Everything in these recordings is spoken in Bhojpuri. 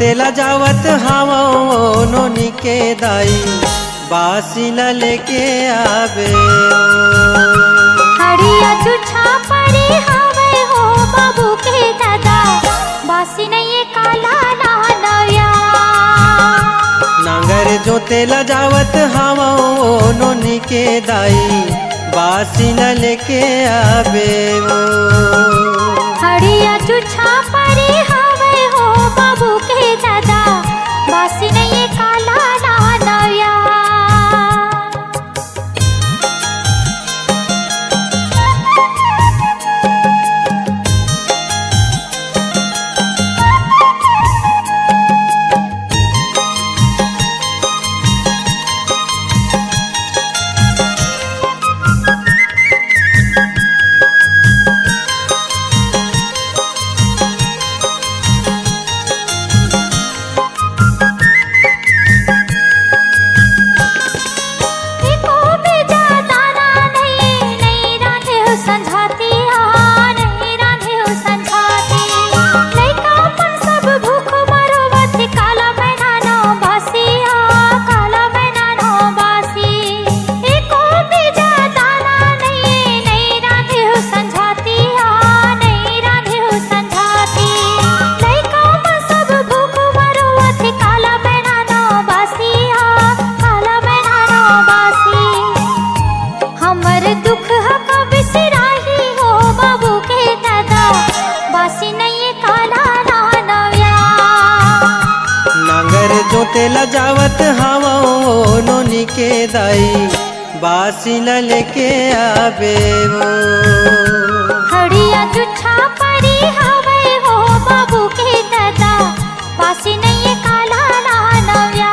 जोतेला जावत हावो नोनी के दाई बासिला लेके आवे हड़िया छुछा परी हवे हो बाबू के दादा बासी नहीं काला नया नांगर जोतेला जावत हावो नोनी के दाई बासिला लेके आवे हड़िया छुछा परी हवे हो बाबू के दादा बासी नहीं काला नया जोतेला जावत हावो नोनी के दाई बासिला लेके आवे हड़िया छुछा परी हवे हो बाबू के दादा बासी नहीं काला नया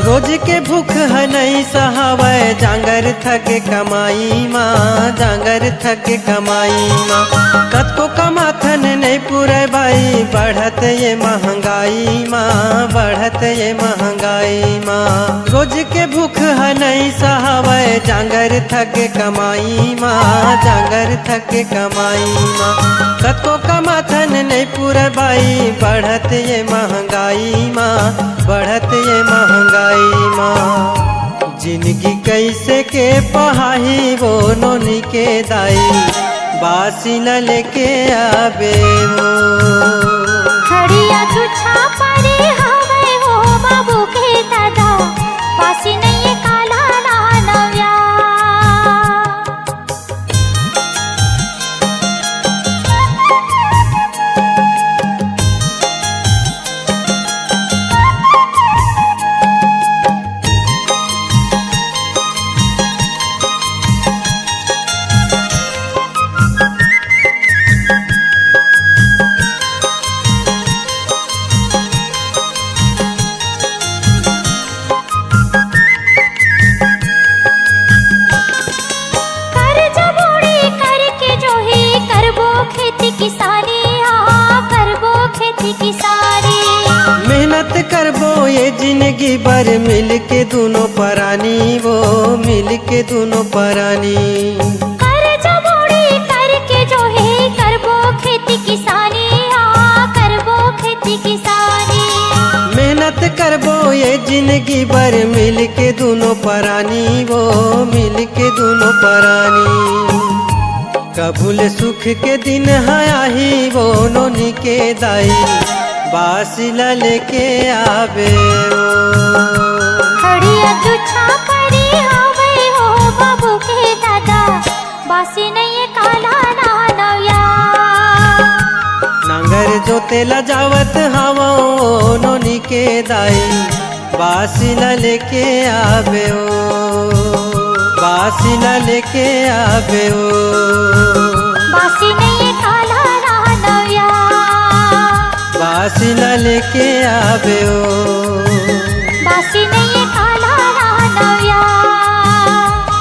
रोज के भूख है नहीं सहावे जांगर थके कमाई माँ जांगर थके कमाई माँ कतको कमाथन नहीं पूरे भाई बढ़त ये महंगाई माँ बढ़त ये महंगाई माँ रोज के भूख है नहीं सहावे जांगर थके कमाई माँ जांगर थके कमाई माँ कतको कमाथन नहीं पूरे भाई बढ़त ये महंगाई माँ बढ़त ये महंगाई माँ जिंदगी कैसे के पहाही वो नोनी के दाई बासिला लेके आवे हड़िया छुछा परी हवे हो बाबू के दादा बासी नहीं काला नया मेहनत करबो ये जिंदगी भर मिल के दोनों परानी वो मिल के दोनों परानी कर जबोड़ी करके जो है करबो खेती किसानी करबो खेती किसानी मेहनत करबो ये जिंदगी भर मिल के दोनों परानी वो मिल के दोनों परानी कबूल सुख के दिन है वो नोनी के दाई बासिला लेके आवे हड़िया छुछा परी हवे हो बाबू के दादा बासी नहीं काला नया नांगर जोतेला जावत हावो नोनी के दाई बासिला लेके आवे बासिला लेके आवे बासी नहीं काला नया बासी न लेके आवे ओ बासी नहीं काला रानव्या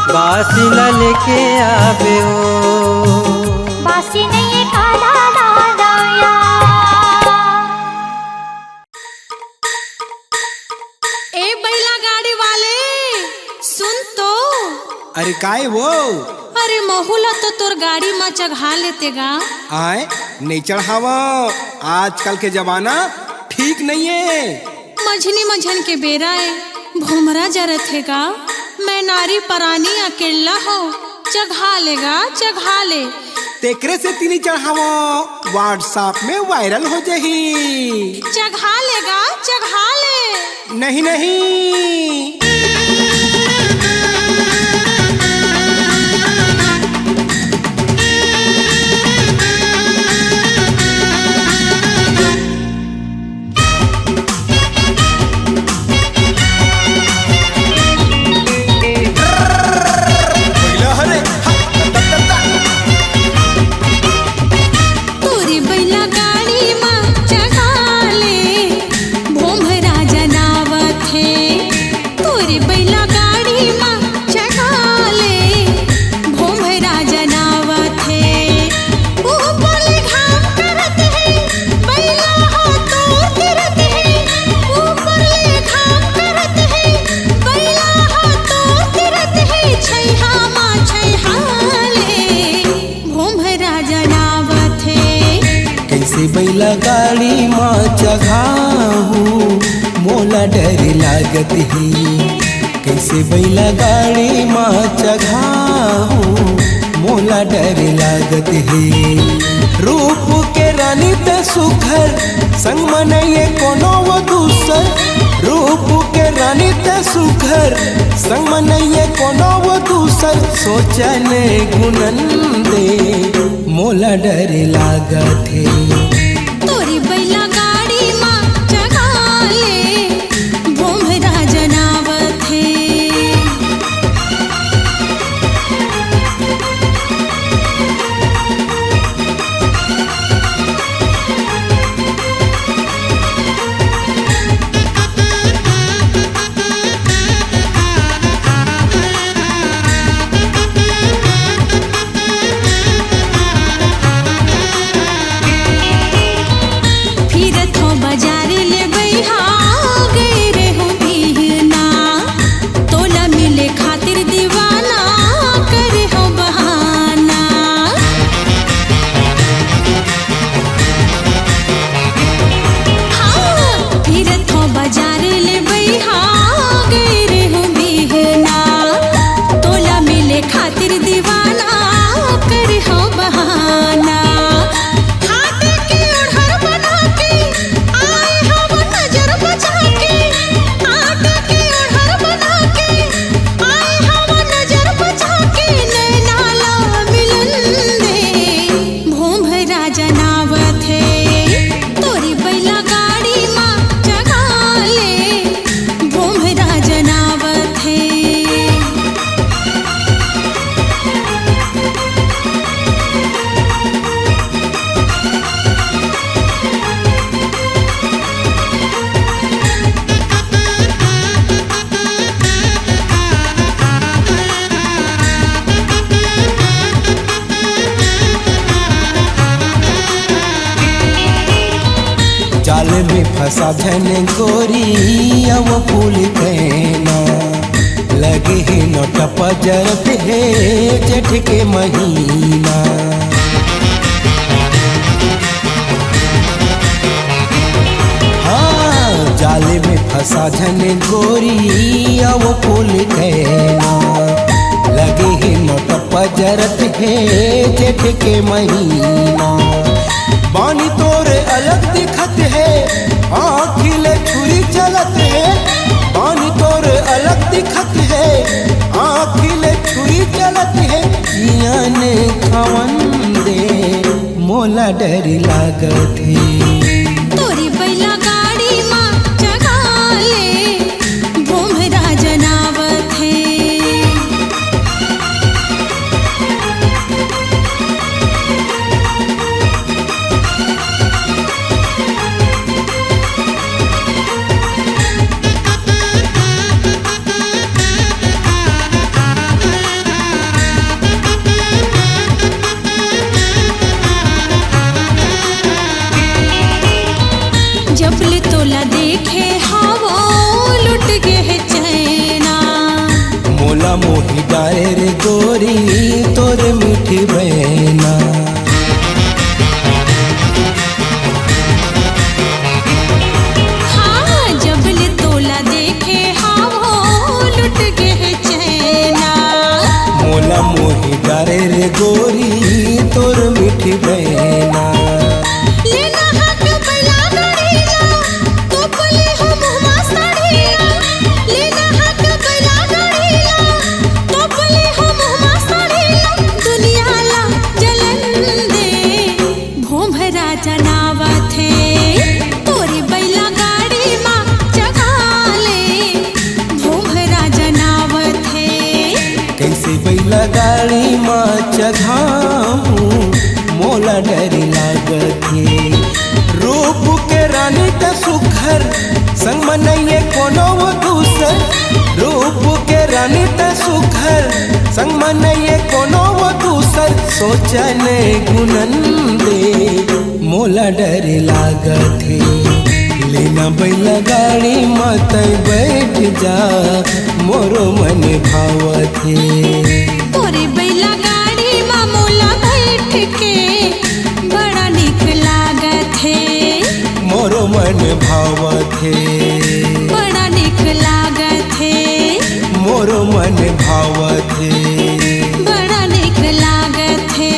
बासी न लेके आवे ओ बासी नहीं काला रानव्या। ए बैला गाड़ी वाले सुन तो। अरे काय वो अरे महुला तो तोर गाड़ी में चढ़ा लेते गा। आए नहीं चढ़ावा, आजकल के जमाना ठीक नहीं है। मझनी मझन के बेरा है, भुमरा जरत है गा। मैं नारी परानी अकेला हो, चढ़ा लेगा चढ़ा ले। तेकरे से तीनी चढ़ावा व्हाट्सएप में वायरल हो जाही। चढ़ा लेगा चढ़ा ले। नहीं नहीं तोरी बैला गाड़ी में चढ़ा ले, भोमरा जनावत है। तोरी बैला गाड़ी में चढ़ा ले, भोमरा जनावत है। ऊपर ले घाम करत है, बैला हो तोर गिरत है। ऊपर ले घाम करत है, बैला हो तोर गिरत है। छैहा माँ छैहा ले, भोमरा जनावत है। कैसे बैला गाड़ी माँ चढ़ाहूँ मोला डर लागत है। कैसे बैला गाड़ी माँ चढ़ाहूँ मोला डर लागत है। रूप के रानी ते सुघर संग मनइए कोनो वो दूसर। रूप के रानी ते सुघर संग मनइए कोनो वो दूसर। सोचने गुनन दे मोला डर लागत है। तोरी बैला गाड़ी में चढ़ा ले, भोमरा जनावत है। फिरत हो बाजार ले बैहा गए रे हो बिहना। तोला मिले खातिर दीवाना करे हो बहाना। हाँ फिरत हो बाजार ले बैहा गए रे हो बिहना। तोला मिले खातिर दीवाना करे हो बहाना। हाथ के ओढ़र बना के आए हम नजर बचा के। हाथ के ओढ़र बना के आए हम नजर बचा के। नैना ला मिलन दे, भोमरा जनावत है। तोरी बैला गाड़ी में चढ़ा ले, भोमरा जनावत है। जाल में फंसा धन गोरी अब फूल कहना। लगे है नोट पजरत है जेठ के महीना। हाँ जाल में फंसा धन गोरी अब फूल कहना। लगे है नोट पजरत है जेठ के महीना। बानी तोरे अलग दिखत है, आँखिले छुरी चलत है। बानी तोरे अलग दिखत है, आँखिले छुरी चलत है। जियान खवन दे मोला डर लागत है। तोरी बैला गाड़ी में चढ़ा ले, भोमरा जनावत है। मोला मोही डारे रे गोरी तोरे मीठी बहना। हाँ जबल तोला देखे हाँ हो लुट गए चैना। मोला मोही डारे रे गोरी तोर मीठी बहना। लेना हक बैला गाड़ीला तो पले हो मुहमा साड़ीला। लेना हक बैला गाड़ीला तो पले हो मुहमा साड़ीला। दुनिया ला जलन दे भोंभरा जनावा थे तोरी बैला गाड़ी माँ जगा ले भोंभरा जनावा थे। कैसे बैला गाड़ी माँ चघाऊं मोला डर लागथे। रूप के रानी त सुखर संग मनइए कोनो दूसर। रूप के रानी त सुखर संग मनइए कोनो दूसर। सोचने गुनन दे मोला डर लागथे। लेना बैला गाड़ी मत बैठ जा मोरो मन भावथे। तोरे बैला गाड़ी माँ मोला बैठ के बड़ा निक लागत है। मोरो मन भावथे। बड़ा निक लागत है। मोरो मन भावथे। बड़ा निक लागत है।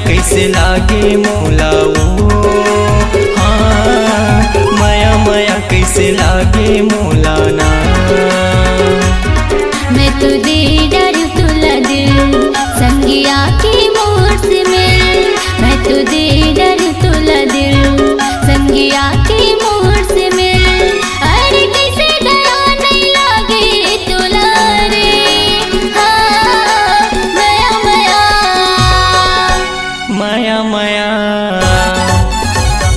कैसे लागे मोला वो हाँ माया माया कैसे लागे मोला ना। मैं तो दे डर तुला दिल संगिया की मोर से मिल। मैं तो दे डर तुला दिल संगिया की मोर से मिल। अरे कैसे डरा नहीं लागे तुला रे हाँ माया माया माया माया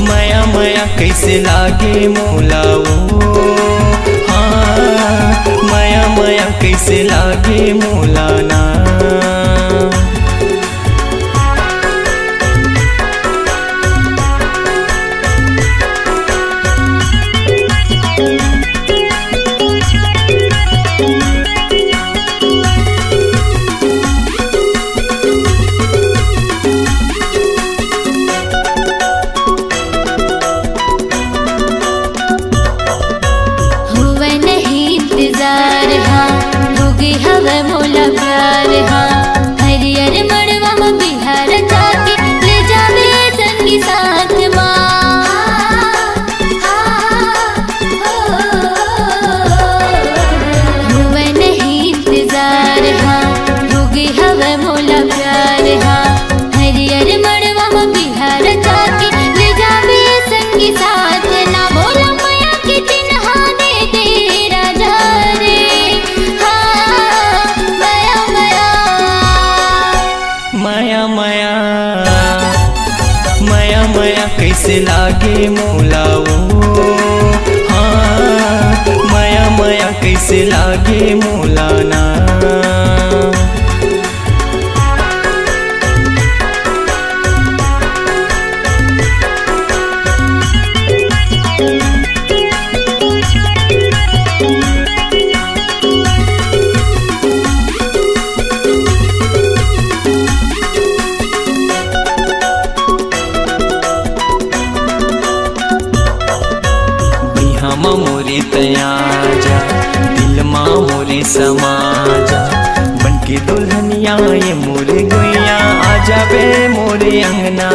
माया माया कैसे लागे मोला वो हाँ माया माया कैसे लागे मोला ना। हुआ नहीं इंतजार हाँ होगी हवा मोला प्यार हाँ। हरियर मड़वा में बिहार जाके ले जावे संगी साथ माँ। हुआ नहीं इंतजार हाँ होगी हवा मोला प्यार हाँ। हरियर मड़वा में बिहार जाके ले जावे संगी साथ ना। बोला माया की चिन्हा दे तेरा जा रे हाँ माया माया माया माया माया माया कैसे लागे मोला वो हाँ माया माया कैसे लागे मोला ना। बिहामा मोरे तया जा दिल माँ मोरे समाजा बनके दुल्हनिया ये मोरे गुइया आ जाबे मोरे अंगना।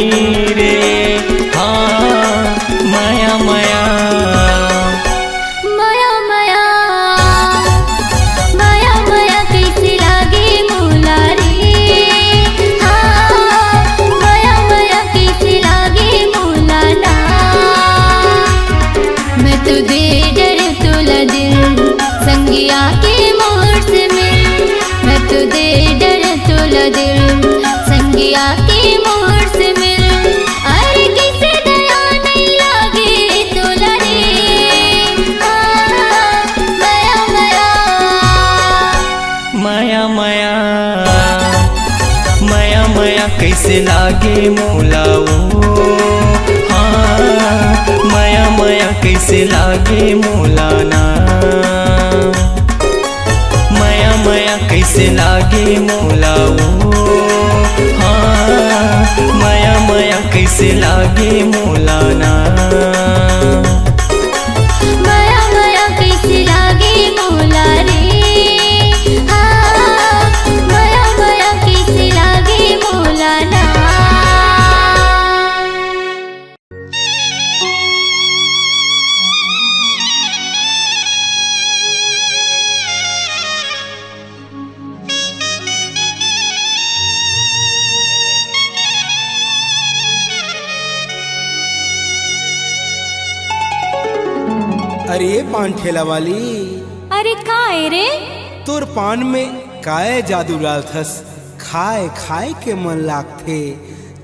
रे। हाँ माया माया माया माया माया माया कैसे लागे मोला रे। हाँ माया माया कैसे लागे मोला ना। मैं तो दे डर तोला दिल संगिया के मोर से मिल। मैं तो दे डर तोला दिल संगिया के मोर से मिल। अरे किसे दया नहीं लागे तोला रे। माया माया माया माया माया माया कैसे लागे मोला ओ। हाँ माया माया कैसे लागे मोला ना। माया माया कैसे लागे मोला ओ। हाँ माया माया कैसे लागे मोला ना। माया माया कैसे लागे मोला रे। हाँ माया माया कैसे लागे मोला ना। अरे पान ठेला वाली, अरे काय रे? तोर पान में काय जादू डालथस, खाए खाए के मन लागथे।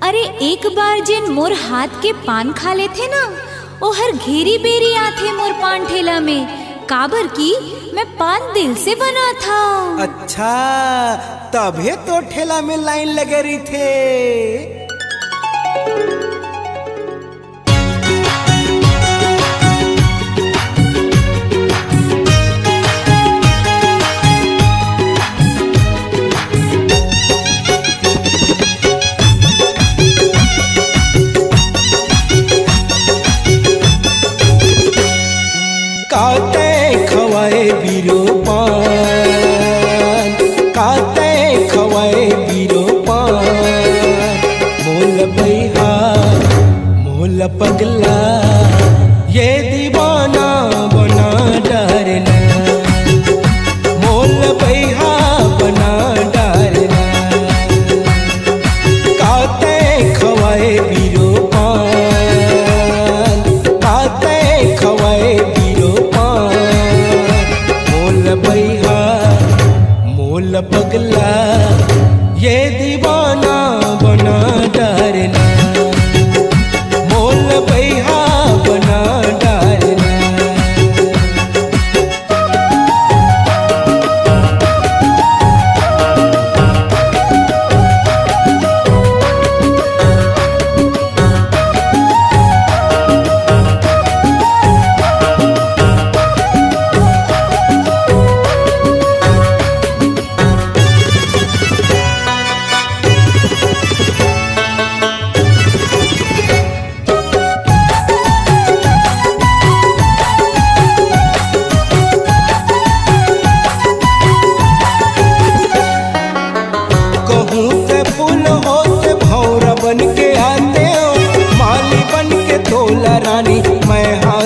अरे एक बार जिन मोर हाथ के पान खा लेथे ना, ओ हर घेरी बेरी आथे मोर पान ठेला में। काबर की मैं पान दिल से बना था। अच्छा तभे तो ठेला में लाइन लगे रही थे। काते खवाए बीरो पान, काते खवाए बीरो पान। मोल बैहा मोल पगला ये दीवाना बना डरना। मोल बैहा बना डरना। काते खवाए बीरो पान, काते खवाए बैहा मोल पगला ये दीवाना बना डरना। मोल बैहा बना डरना।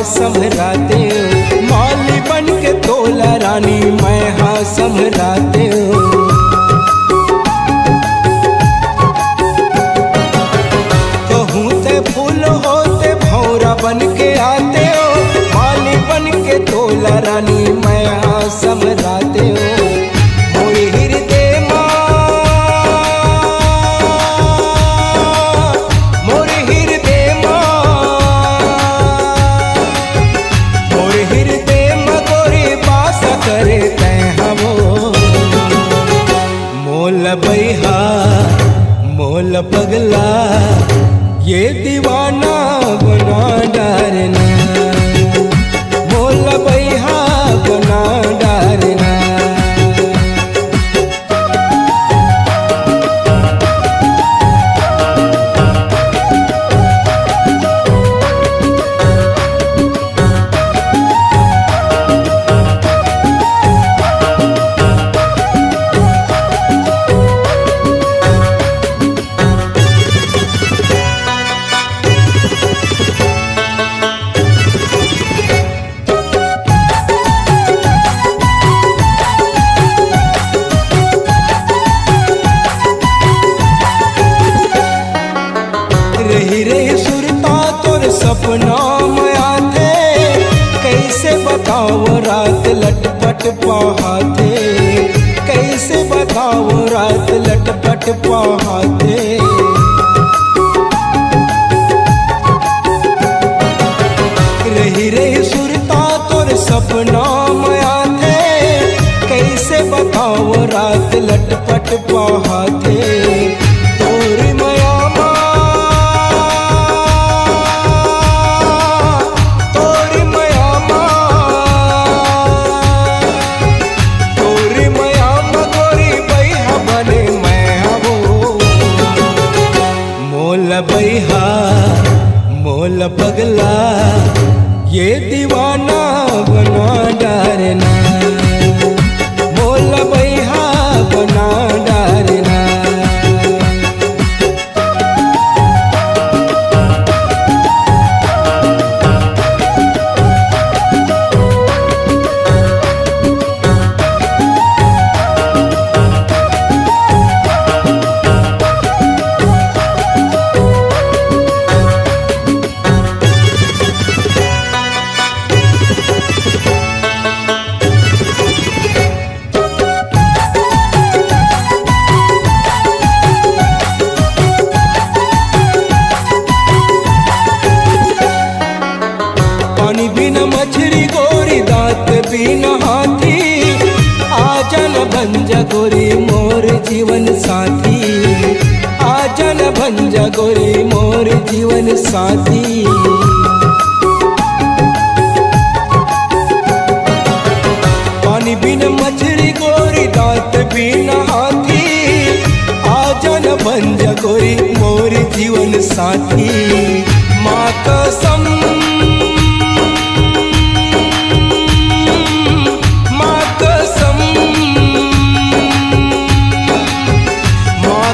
संभराते हो माली बन के तोला रानी, मैं हाँ संभराते हो। कहूँ ते फूल होते भौरा बन के आते हो, माली बन के तोला रानी, मैं हाँ संभराते हो। मोरी हृदय माँ, मोरी हृदय माँ, हृदय मगोरी बास करे तै हमो। मोल बैहा मोल पगला ये दीवाना बना डरना। मोल बैहा बना लटपट पहाते, कैसे बताओ रात लटपट पहाते। रही रही सुरता तोर सपना माया थे, कैसे बताओ रात लटपट पहाते। तोर माया तोर माया तोर माया गोरी बैहा बने मैं हबो। मोल बैहा मोल पगला ये दीवाना बना डारना। मोल बैहा बना डारना। पानी बिना मछली गोरी दांत बिना हाथी, आजन भंजा गोरी मोर जीवन साथी। आजन भंजा गोरी मोर जीवन साथी। पानी बिना मछली गोरी दांत बिना हाथी, आजन भंजा गोरी मोर जीवन साथी। माँ कसम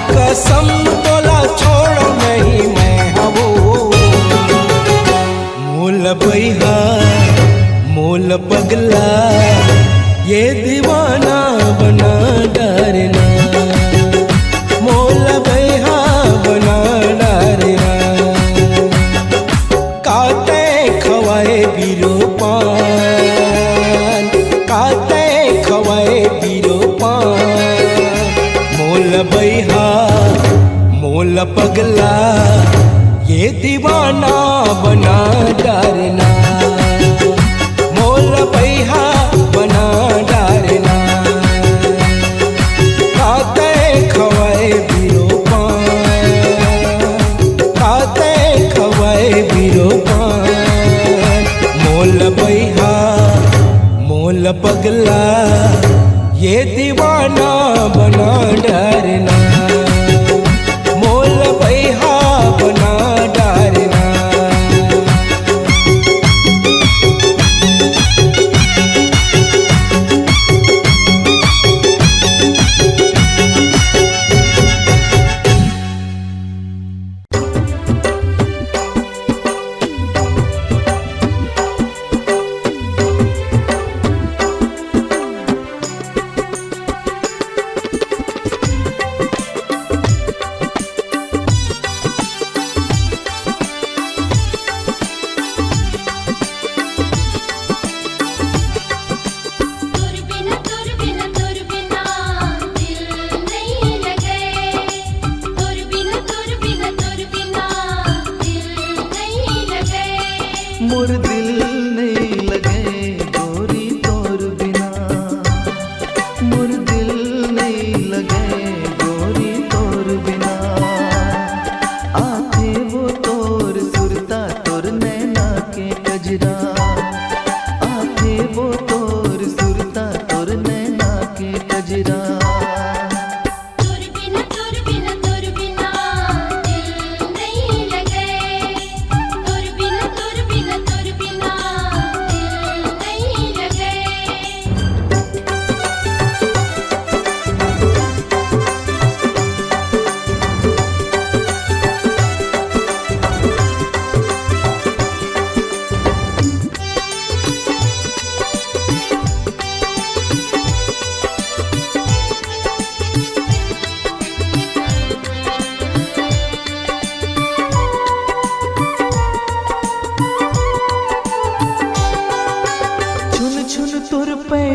कसम तोला छोड़ो नहीं मैं हबो। मोल बैहा मोल पगला ये दीवाना बना डारना। मोल बैहा बना डारना। काते खवाए बीरो पान, काते खवाए बीरो पान। मोल बैहा मोल पगला ये दीवाना बना डारना। मोल बैहा बना डारना। काते खवाए बीरो पान, काते खवाए बीरो पान। मोल बैहा मोल पगला ये दीवाना बना डारना। मोल बैहा बना डारना।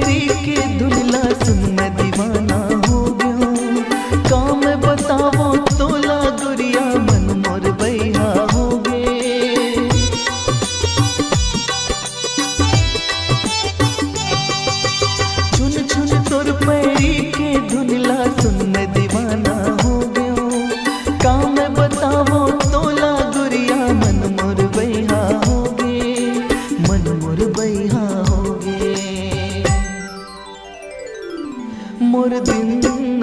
पैरी के धुनला सुन मैं दीवाना हो गयो काम बतावो तोला गुरिया मन मोर बैहा हो गे छुन छुन तोर पैरी के धुनला सुन मैं दीवाना हो गयो काम बतावो तोला गुरिया मन मोर बैहा हो गे मन मोर बैहा हो गे मोर दिन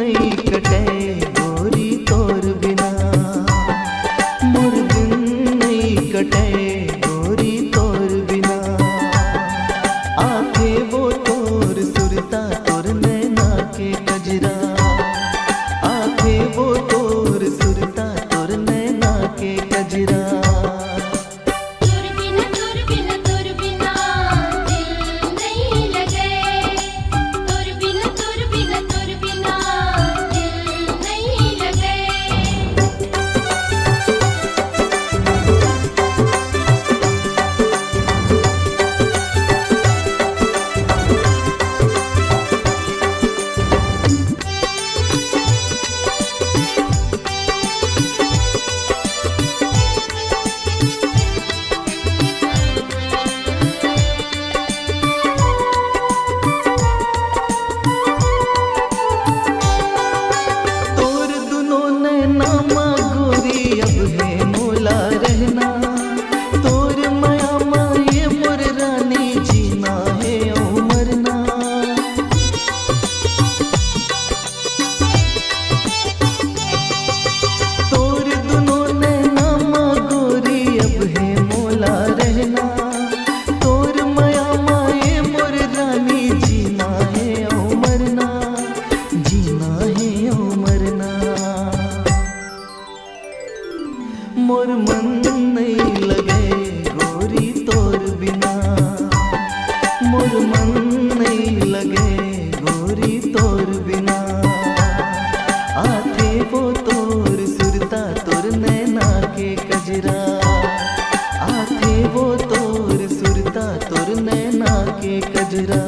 नहीं कटे गोरी तोर बिना मोर दिन नहीं कटे गोरी तोर बिना आखे वो तोर सुरता तोर नैना के कजरा आखे वो तोर सुरता तोर नैना के कजरा तोर बिना दिल नहीं लगे तोर बिना दिल नहीं लगे तोर दुनो नैना माँ गोरी अब है मोला रहना तोर माया माए मोर रानी जीना है ओ मरना तोर दुनो नैना माँ गोरी अब है मोला रहना तोर माया माए मोर रानी जीना है ओ मरना जीना है ओ मरना मोर मन नहीं लगे गोरी तोर बिना मोर मन नहीं लगे गोरी तोर बिना आथे वो तोर सुरता तोर नैना के कजरा आथे वो तोर सुरता तोर नैना के कजरा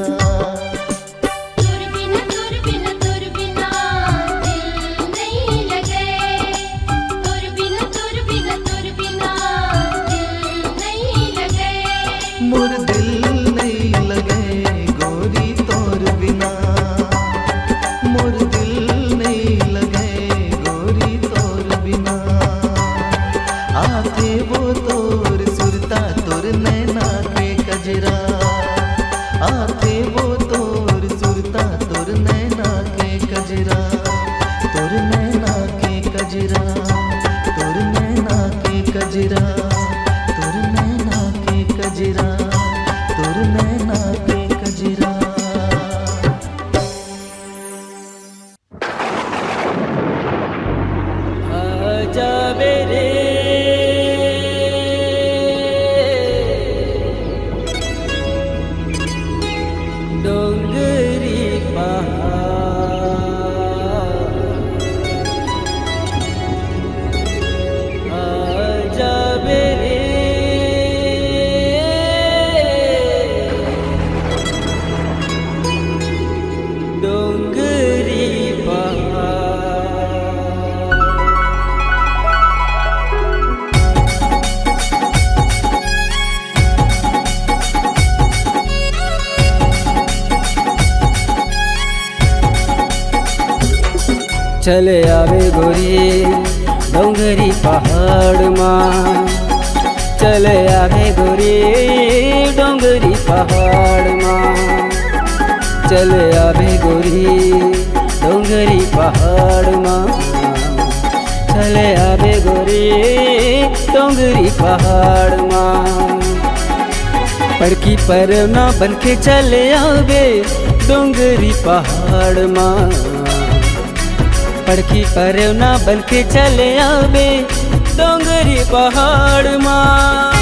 तोर बिना दिल नहीं लगे तोर बिना दिल नहीं लगे मोर दिल नहीं लगे गोरी तोर बिना मोर दिल नहीं लगे गोरी तोर बिना आथे वो तोर सुरता तोर नैना के कजरा आथे वो तोर सुरता तोर नैना के कजरा तोर नैना के कजरा तोर नैना के कजरा तोर नैना के कजरा तोर नैना के कजरा आजा मेरे डोंगरी पहाड़ आजा मेरे डोंगरी पहाड़ चले आवे गोरी डोंगरी पहाड़ माँ चले आवे गोरी डोंगरी पहाड़ माँ चले आवे गोरी डोंगरी पहाड़ माँ चले आवे गोरी डोंगरी पहाड़ माँ पड़की पर ना बन के चले आवे डोंगरी पहाड़ माँ पड़की पर ना बन के चले आवे डोंगरी पहाड़ माँ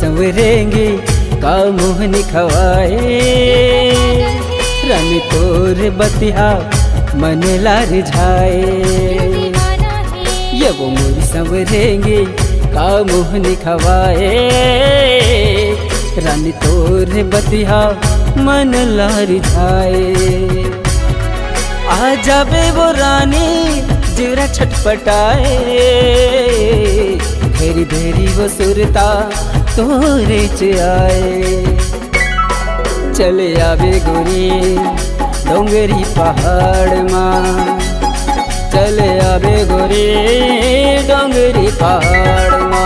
संवरेंगे का मोहनी खवाए रानी तोर बतिया मन लार झाए ये वो मोर संवरेंगे का मोहनी खवाए रानी तोर बतिया मन लार झाए आ जाबे वो रानी जरा छटपटाए भेरी भेरी वो सुरता तोरे च आए चले आवे गोरी डोंगरी पहाड़ माँ चले आवे गोरी डोंगरी पहाड़ माँ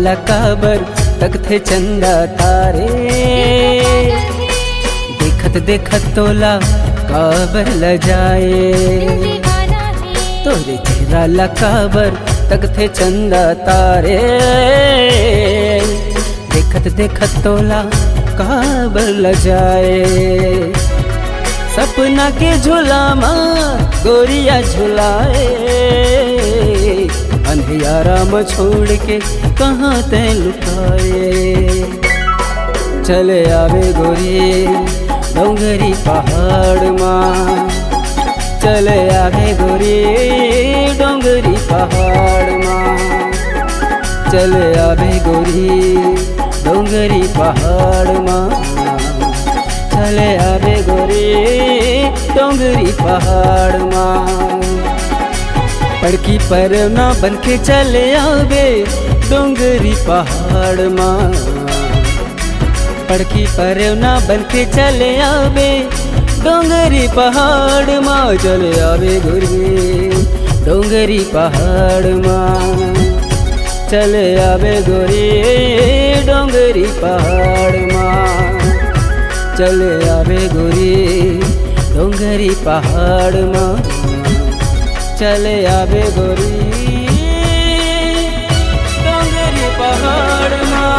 लकाबर तकथे चंदा तारे देखत देखत तोला काबर ल जाए तोरे चेहरा लकाबर तकथे चंदा तारे देखत देखत तोला काबर ल जाए सपना के झूला माँ गोरिया झुलाए अंधियारा में छोड़ के कहाँ ते लुकाए चले आवे गोरी डोंगरी पहाड़ माँ चले आवे गोरी डोंगरी पहाड़ माँ चले आवे गोरी डोंगरी पहाड़ माँ चले आवे गोरी डोंगरी पहाड़ माँ पड़की पर ना बन के चले आवे डोंगरी पहाड़ माँ पड़की पर ना बन के चले आवे डोंगरी पहाड़ माँ चले आवे गोरी डोंगरी पहाड़ माँ चले आवे गोरी डोंगरी पहाड़ माँ चले आवे गोरी डोंगरी पहाड़ माँ चले आवे गोरी डोंगरी पहाड़ माँ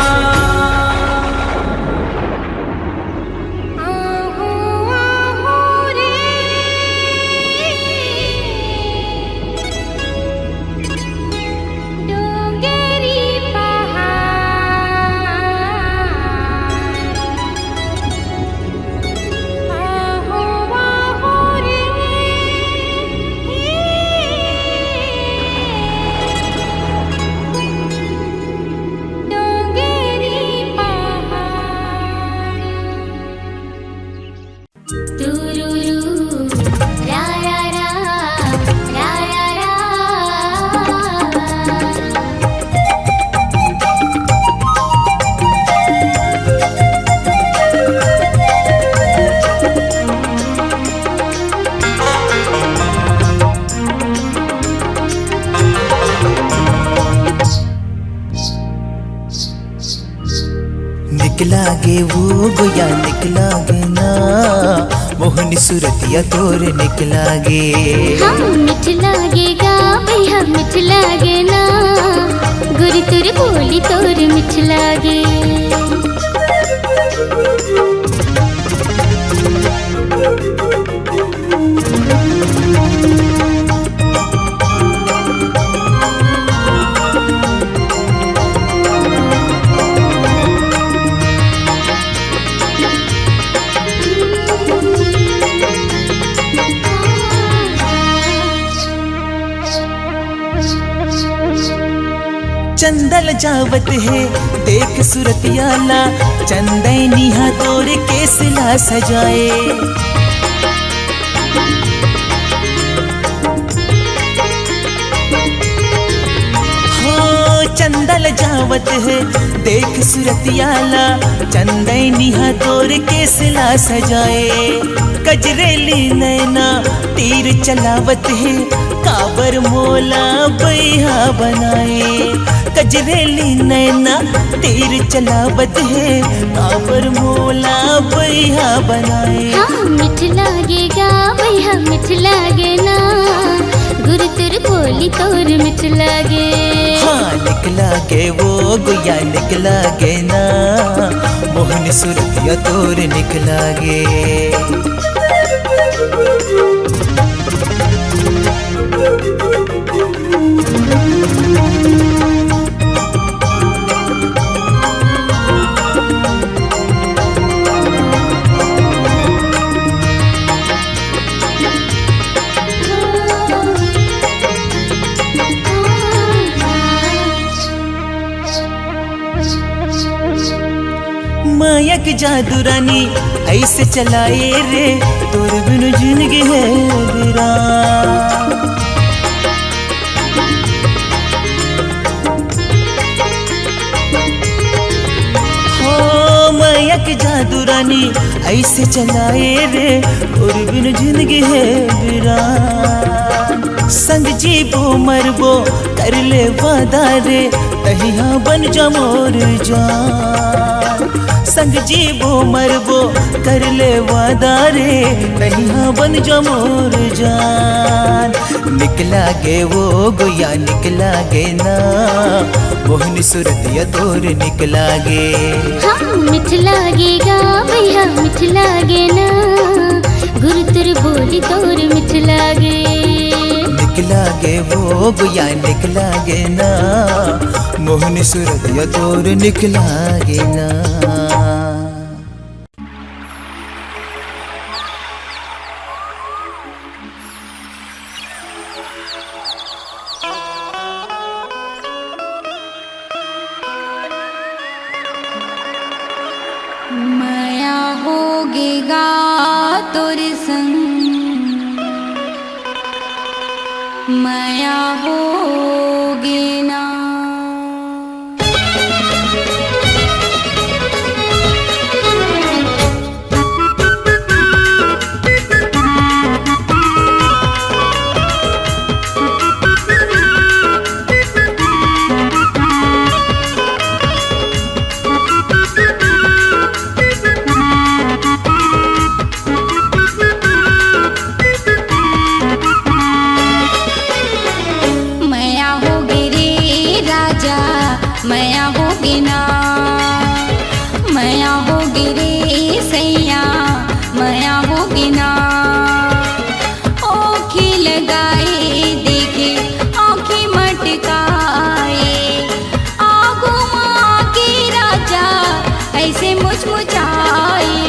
निकलागे वो गोया निकलागे ना मोहनी सूरतिया तोर निकलागे हम मिठ लागेगा भैया मिठ लागे ना गुरी तुर बोली तोर मिठ लागे चंदल जावत है देख सुरतियाला चंदैनिहा तोर केसला सजाए हो चंदल जावत है देख सुरतियाला चंदैनिहा तोर केसला सजाए कजरेली नैना तीर चलावत है काबर मोला बैहा बनाए कजरेली नैना तीर चलावत है काबर मोला बैहा बनाए हम मिठ मिठ लागेगा भैया मिठ लागे ना गुरु तुर बोली तोर मिठ लागे। हाँ निकला गे वो गुया निकला गे ना मोहन सुरतिया तोर निकला गे। माया की जादू रानी ऐसे चलाए रे तोर बिन जिंदगी है वीरान। हो माया की जादू रानी ऐसे चलाए रे तोर बिन जिंदगी है वीरान। संग जीबो मरबो कर ले वादा रे तहिया बन जा मोर जान। संग जीबो मरबो कर ले वादा रे तहिया बन जा मोर जान। निकला गे वो गोया निकला गे ना मोहनी सुरतिया तोर निकला गे। हाँ मिठ लागेगा भैया मिठ लागे ना गुरु तुर बोली तोर मिठ लागे। निकला गे वो गोया निकला गे ना मोहनी सुरतिया तोर निकला गे ना। माया होगेगा तोर संग माया होगे ना। माया होगी ना माया होगी रे सैया माया होगी ना। ओखी लगाए देखे आँखें मटकाए आगो माँ के राजा ऐसे मुचमुचाए।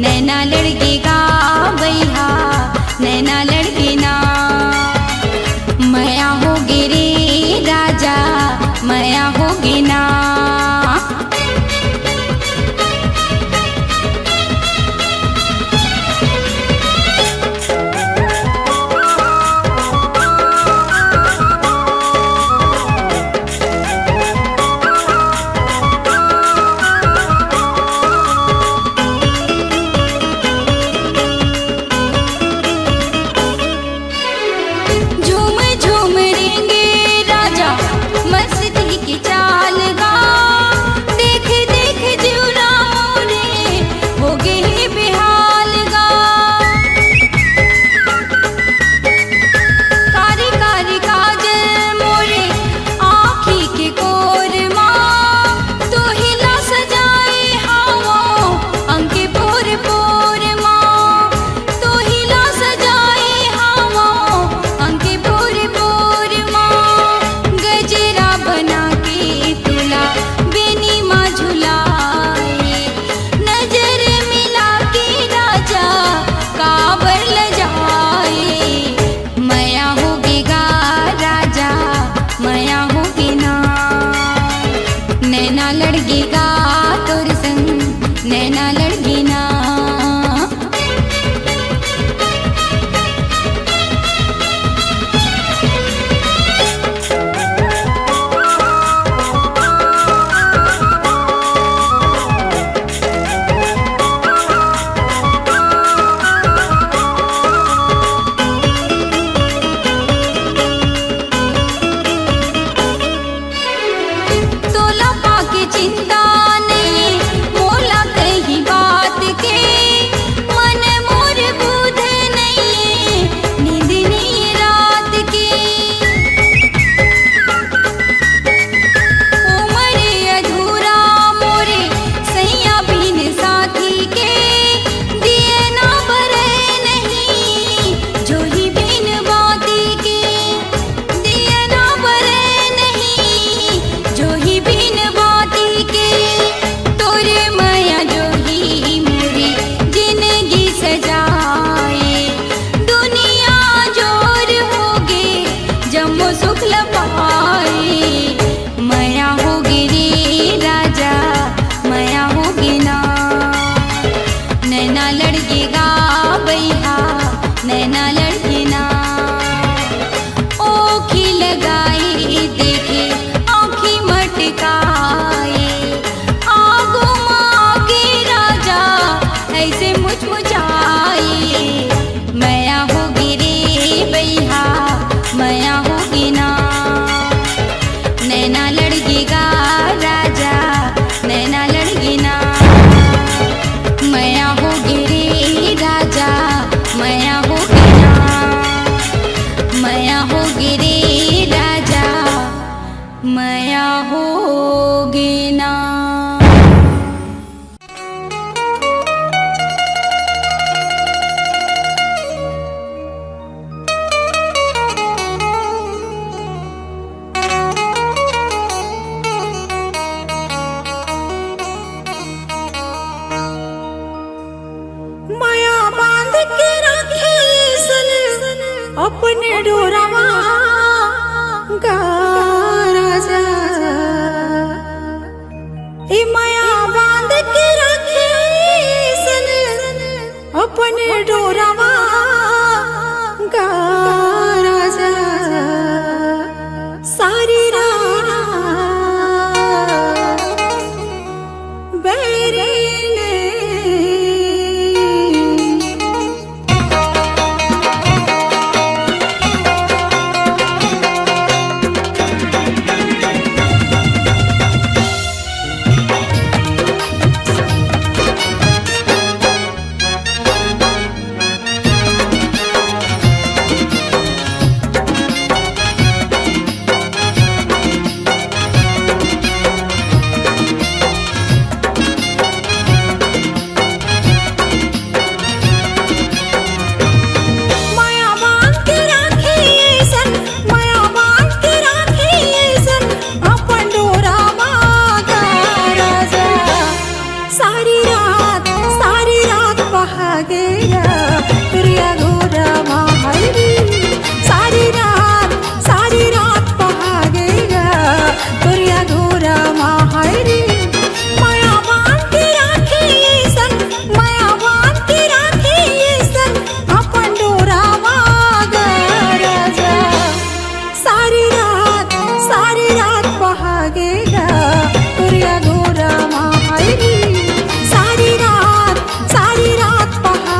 नैना लड़केगा भैया नैना लड़के ना माया होगी रे राजा माया होगी ना। लड़के गा बैहा नैना लड़के ना ओखी लगाई देखे आँखी मटकाए आगो मागे राजा ऐसे मुचमुचाए मैया होगी रे बैहा मैया होगी ना नैना लड़के गा राजा नैना लड़के ना मैया होगी रे राजा मैया होगी ना मैया होगी रे राजा मैया होगी ना। माया बांध के रखे सन अपने डोरावा गा राजा ए माया बांध के रखे सन अपने डोरावा गा राजा सारी रात बैरी ने माया बांध के राखी सन माया बांध के राखी सन अपन डोरावा गा राजा सारी रात बहा गया तुरिया घोरावा हरी सारी रात बहा गया तुरिया घोरावा हरी माया बांध के राखी सन माया बांध के राखी सन अपन डोरावा गा राजा सारी रात बहा गया तुरिया घोरावा हरी सारी रात बहा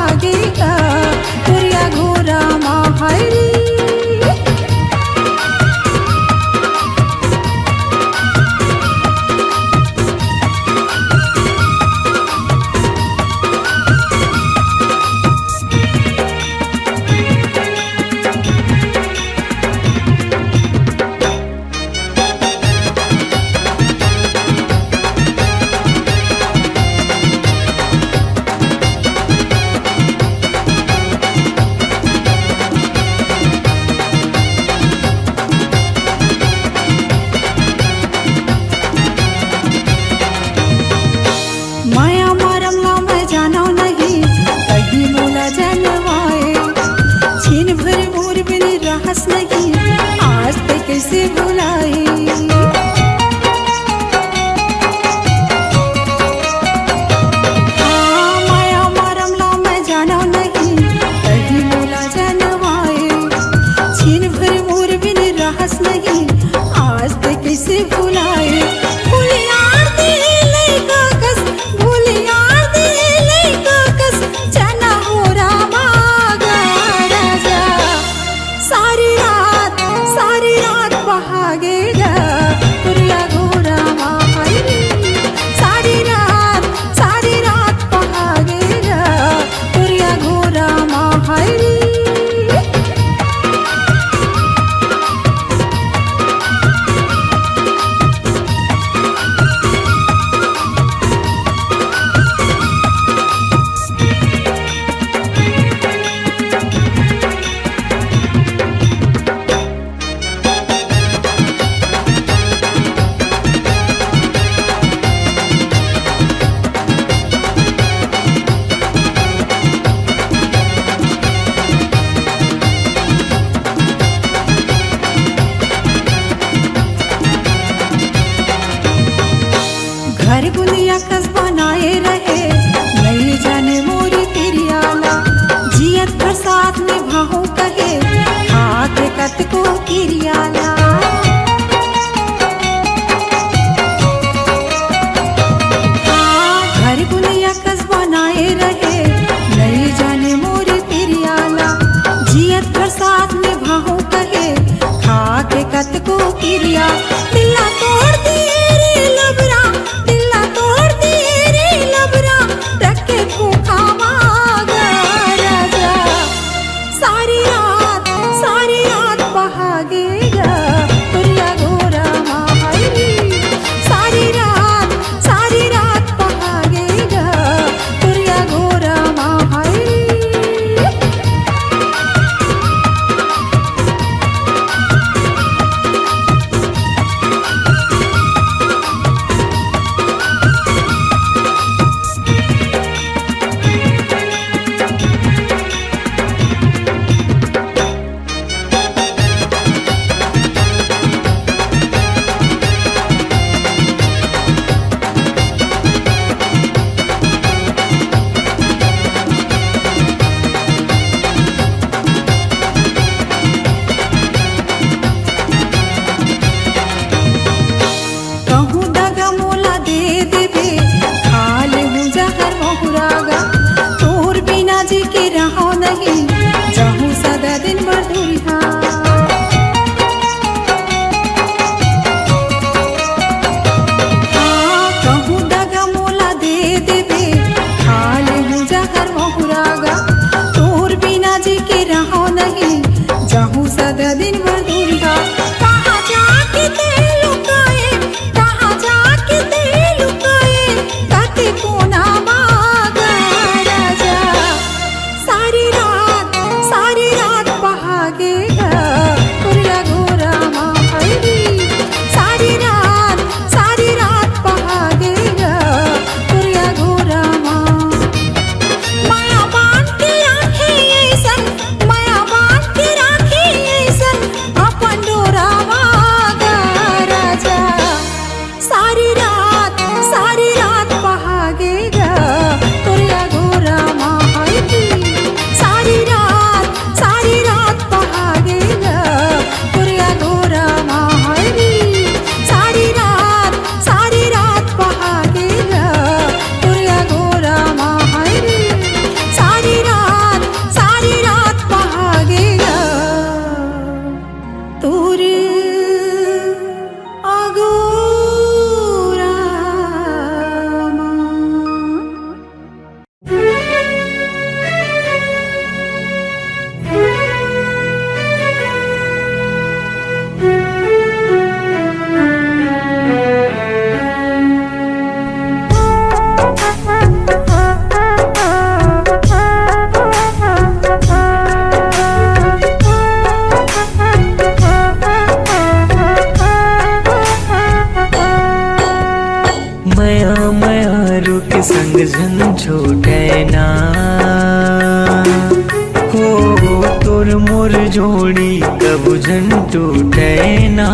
जोड़ी कबू झन टूटे ना।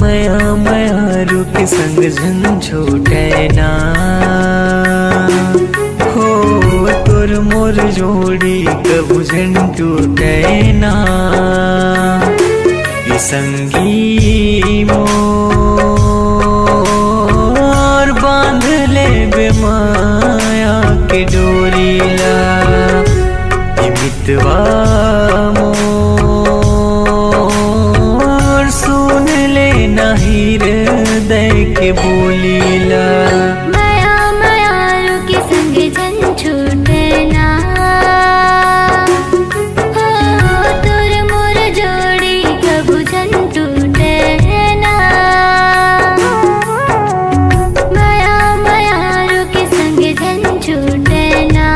मया मया रुक संग झन छूटे ना। हो तोर मोर जोड़ी कबू झन टूटे ना। ये संगी मोर बांध ले बेमाया के डोरीला। ये मितवा मोर सुन ले नाही हृदय के बोलीला। माया माया रुके संग जन छूटे ना। हो तोर मोर जोड़ी कबू जन टूटे ना। माया माया रुके संग जन छूटे ना।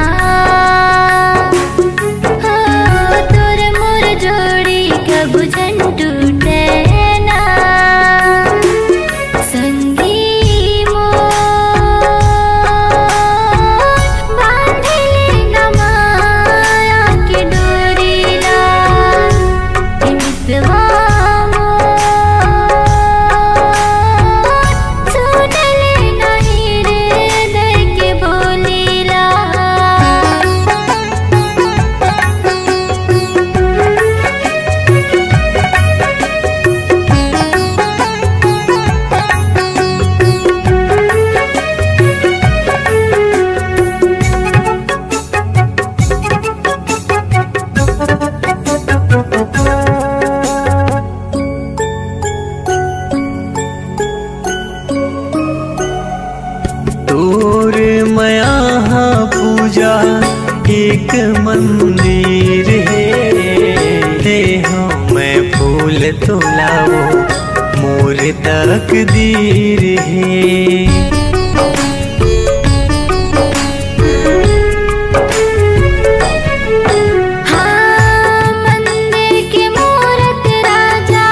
हो तोर मोर जोड़ी कबू जन टूटे ना। संगी मोर बांधले न माया के डोरीला। ये मितवा मोर सुन ले नाही हृदय के बोलीला। तोर मया पूजा एक मंदिर है। दे मैं फूल तोलाओ मोर तकदीर है। हाँ मंदिर के मूरत राजा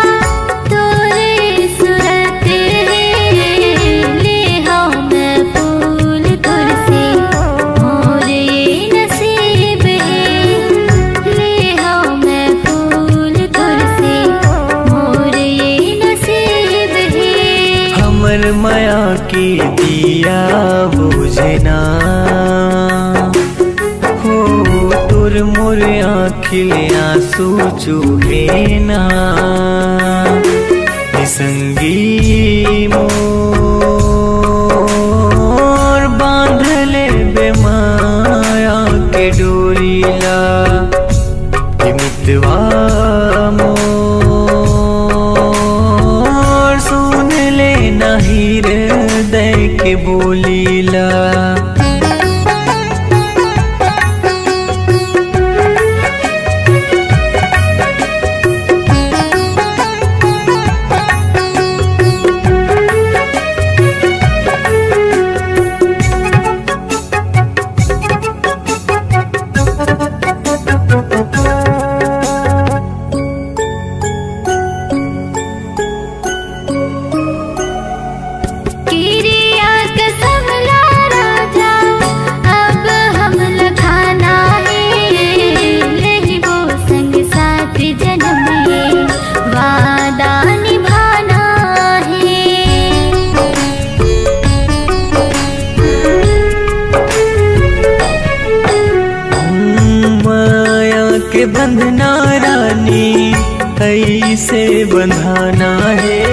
तोरे सूरत है। ले हो मैं फूल तुलसी मोर ये नसीब है। ले हो मैं फूल तुलसी मोर ये नसीब है। हमर माया की दिया बुझना। हो तोर मोर आँखिले आंसू चूहे ना। ये संगी मोर बांध ले बेमाया के डोरीला। ये मितवा मोर सुन ले नाही हृदय के बोलीला। किरिया कसम ला राजा अब हम लखाना है। नहीं वो संग साथ जन्म ये वादा निभाना है। माया के बंधना रानी ऐसे बंधाना है।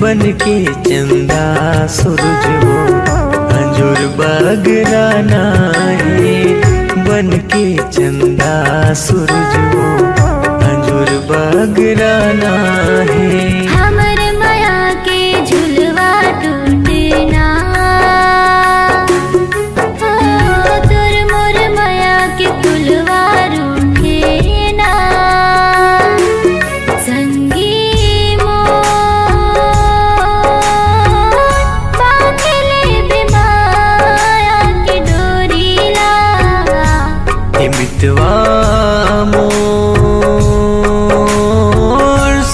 बन के चंदा सूरज वो अंजुर बगराना है। बन के चंदा सूरज वो अंजुर बगराना है। हमर माया के झुलवा टूटना। हो तोर मोर माया के फुलवा रूठे ना। संगी मोर बांधले बेमाया के डोरीला। ये मितवा मोर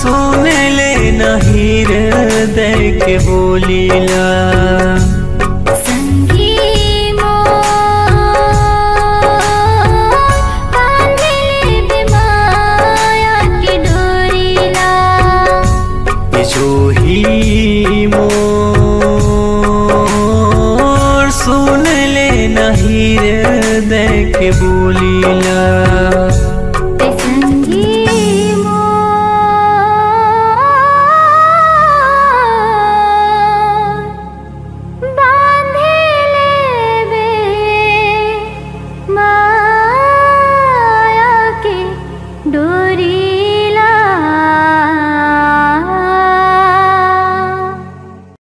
सुन ले नाही हृदय के बोलीला। संगी मोर मोरी